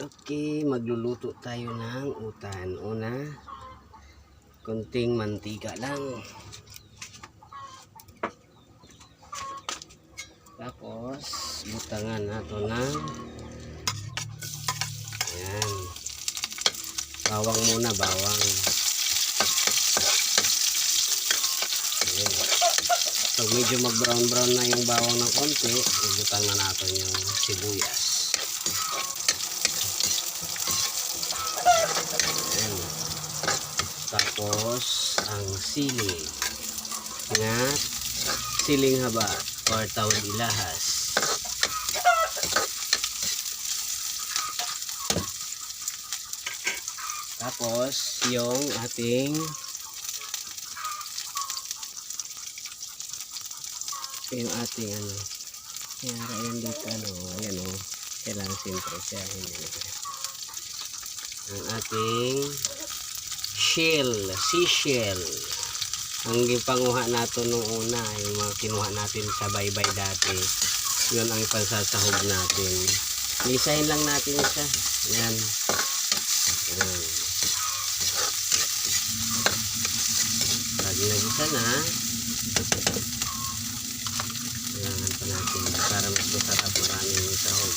Okay, magluluto tayo ng utan. Una, konting mantika lang. Tapos, butangan nato ng ayan. Bawang muna, bawang. Ayan. So, medyo mag-brown-brown na yung bawang ng konti, ibutang na natin yung sibuyas. Ayan. Tapos, ang sili nga siling haba or tawag ilahas. Tapos, yung ating ano, kaya yan dito, ano, ayan o, kailangan siyempre siya, ang ating seashell, ang gipanguha nato nung una, yung mga kinuha natin sa baybay dati, yun ang pansasahog natin. Lisahin lang natin siya, ayan, ayan. Pag nagisa na, kailangan pa natin para mas masarap, maraming yung sahog.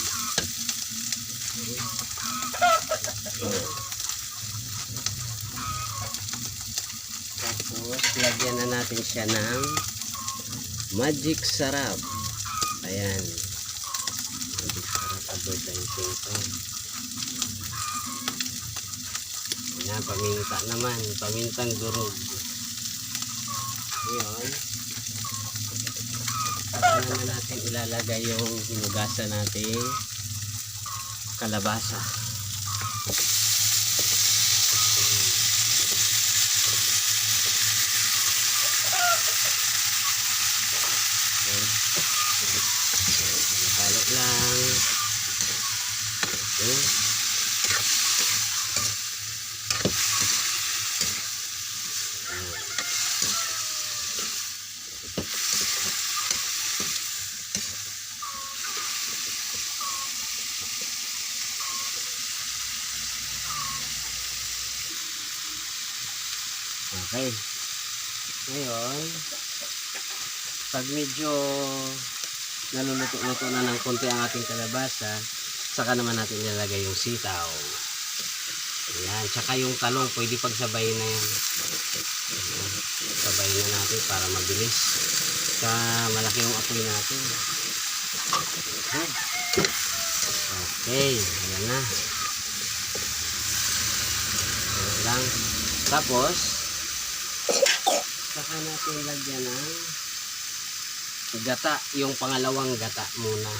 Tapos lagyan na natin siya ng magic sarap. Ayan, magic sarap advertising to. Ayan, paminta naman, pamintang durog. Ayan, saka naman natin ilalagay yung hinugasan natin kalabasa. Halo lang. Okay. Okay. Ngayon, pag medyo naluluto-luto na ng konti ang ating kalabasa, saka naman natin ilalagay yung sitaw. Ayan, tsaka yung talong, pwede pagsabayin na yan. Ayan, sabayin na natin para mabilis. Sa malaki yung apoy natin. Okay, ayan na. Ayan lang. Tapos, saka natin lagyan ng gata, yung pangalawang gata muna.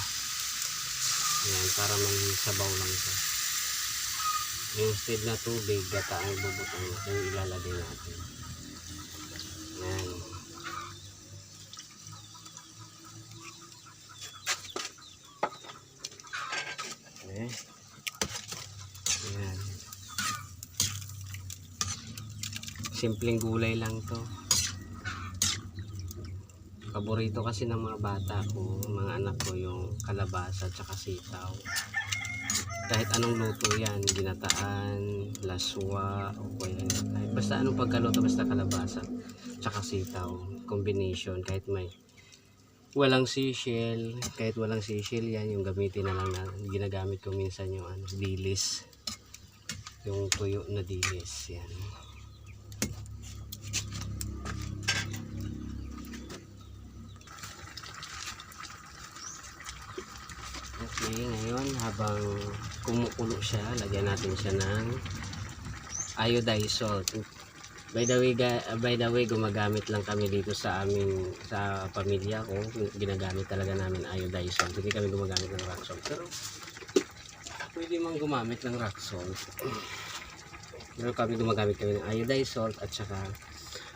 Ayan, para may sabaw lang siya. Instead na tubig, gata ang bubutang natin, ilalagay natin. Ayan. Okay. Ayan. Simpleng gulay lang to. Paborito kasi ng mga bata ko, mga anak ko, yung kalabasa at saka sitaw. Kahit anong luto yan, ginataan, laswa, o kaya, kahit basta anong pagkaluto, basta kalabasa at saka sitaw, combination, kahit may walang seashell, kahit walang seashell yan, yung gamitin na lang na, ginagamit ko minsan yung ano, dilis, yung tuyo na dilis, yan. Okay, ngayon habang kumukulo siya, lagyan natin siya ng iodized salt. By the way, gumagamit lang kami dito sa aming, sa pamilya ko, ginagamit talaga namin iodized salt. Hindi kami gumagamit ng rock salt. Pero pwede mang gumamit ng rock salt. Pero kami gumagamit ng iodized salt at saka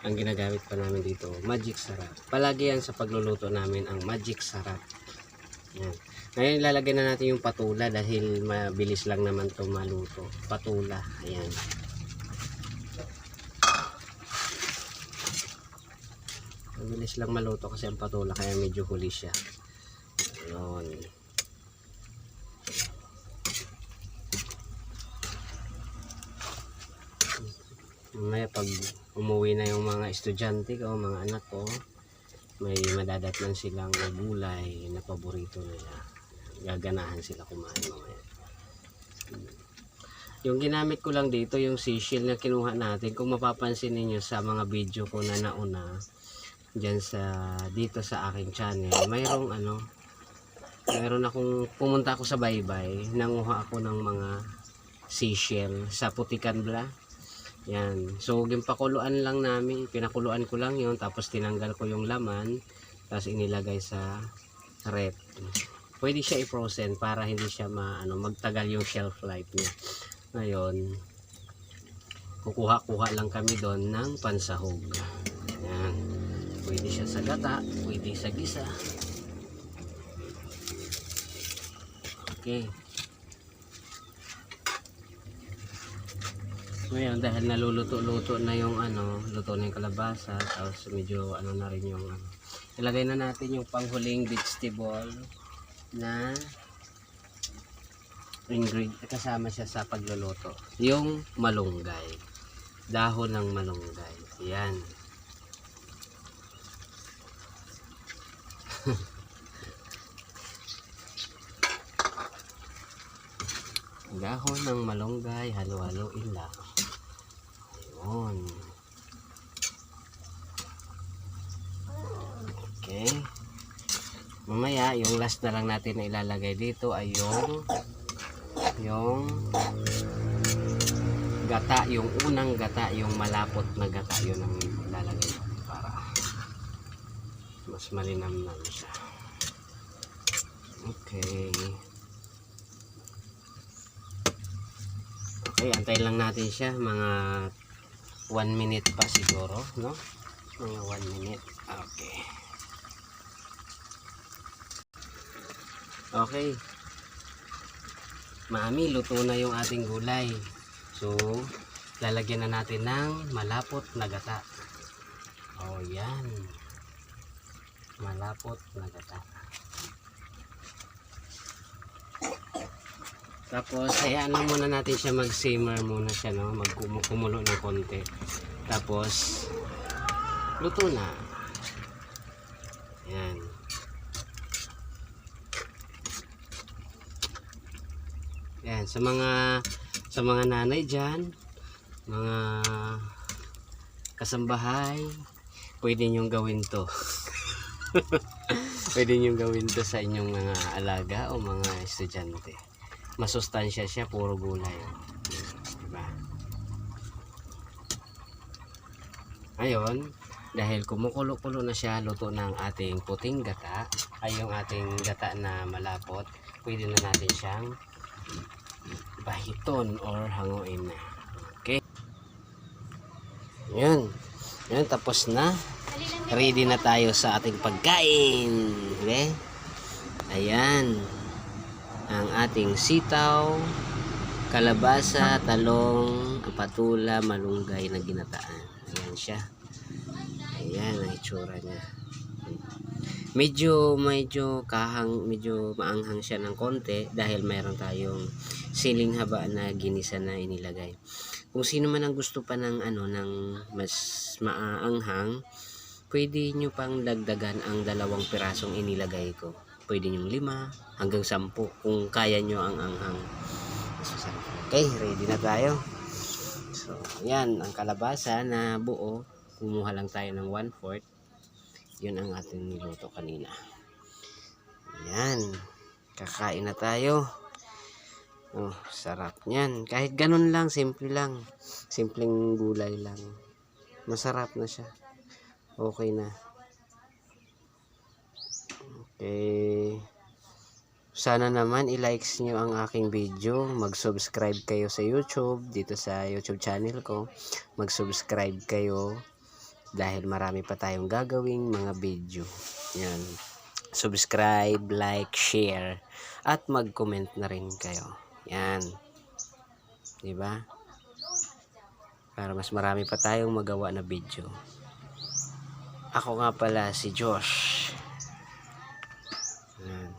ang ginagamit pa namin dito, magic sarap. Palagi yan sa pagluluto namin, ang magic sarap. Yan. Ngayon ilalagay na natin yung patula dahil mabilis lang naman ito maluto. Patula, ayan. Mabilis lang maluto kasi ang patula, kaya medyo huli siya. Ayun. May pag umuwi na yung mga estudyante ko, mga anak ko, may madadatnan silang gulay na paborito nila. Gaganahan sila kumain mamaya. Yung ginamit ko lang dito yung seashell na kinuha natin. Kung mapapansin niyo sa mga video ko na nauna diyan sa dito sa aking channel, mayroong mayroon akong pumunta ako sa baybay, nanguha ako ng mga seashell sa Putikan Bla. Yan. So gimpakuluan lang namin, pinakuluan ko lang 'yon, tapos tinanggal ko yung laman, tapos inilagay sa rep. Pwede siya i-frozen para hindi siya magtagal yung shelf life niya. Ngayon, kukuha-kuha lang kami doon ng pansahog. Yan. Pwede siya sa gata, pwede sa gisa. Okay. Ngayon, dahil naluluto-luto na yung luto na yung kalabasa, tapos medyo na rin yung ilagay na natin yung panghuling vegetable na ingredient, kasama siya sa pagluluto, yung malunggay, dahon ng malunggay. Yan. Dahon ng malunggay, halo-haloin lang. Ayun. Okay. Mamaya, yung last na lang natin na ilalagay dito ay yung gata, yung unang gata, yung malapot na gata, yun ang ilalagay para mas malinamnam siya. Okay. Okay, antayin lang natin siya mga 1 minute pa siguro, no? Mga 1 minute. Okay. Okay. Mami, luto na yung ating gulay. So, lalagyan na natin ng malapot na gata. Oh, yan. Malapot na gata. Tapos, hayaan lang muna natin siya mag-simmer muna siya, no? Magkumulo ng konti. Tapos, luto na. Yan. Yan, sa mga nanay diyan, mga kasambahay, pwede niyo gawin 'to. Pwede niyo gawin 'to sa inyong mga alaga o mga estudyante. Masustansya siya, puro gulay. Diba? Ngayon, dahil kumukulo-kulo na siya, luto na ang ating puting gata, ay yung ating gata na malapot, pwede na natin siyang bahiton or hanguin na. Okay. Yan. Yan, tapos na. Ready na tayo sa ating pagkain. Okay? Ayan. Ang ating sitaw, kalabasa, talong, patula, malunggay na ginataan. Ayan siya. Ayan ang itsura niya. Medyo maanghang siya ng konti dahil mayroon tayong siling haba na ginisa na inilagay. Kung sino man ang gusto pa ng ng mas maanghang, pwede nyo pang dagdagan ang 2 pirasong inilagay ko. Pwede nyo 5 hanggang 10 kung kaya nyo ang anghang. Okay, ready na tayo. So, yan ang kalabasa na buo. Kumuha lang tayo ng 1/4. Yun ang ating niluto kanina. Yan. Kakain na tayo. Oh, sarap niyan. Kahit ganun lang, simple lang. Simpleng gulay lang. Masarap na siya. Okay na. Okay. Sana naman i-likes nyo ang aking video. Mag-subscribe kayo sa YouTube. Dito sa YouTube channel ko. Mag-subscribe kayo. Dahil marami pa tayong gagawing mga video. Yan. Subscribe, like, share. At mag-comment na rin kayo. Yan. Diba? Para mas marami pa tayong magawa na video. Ako nga pala si Josh. Yan.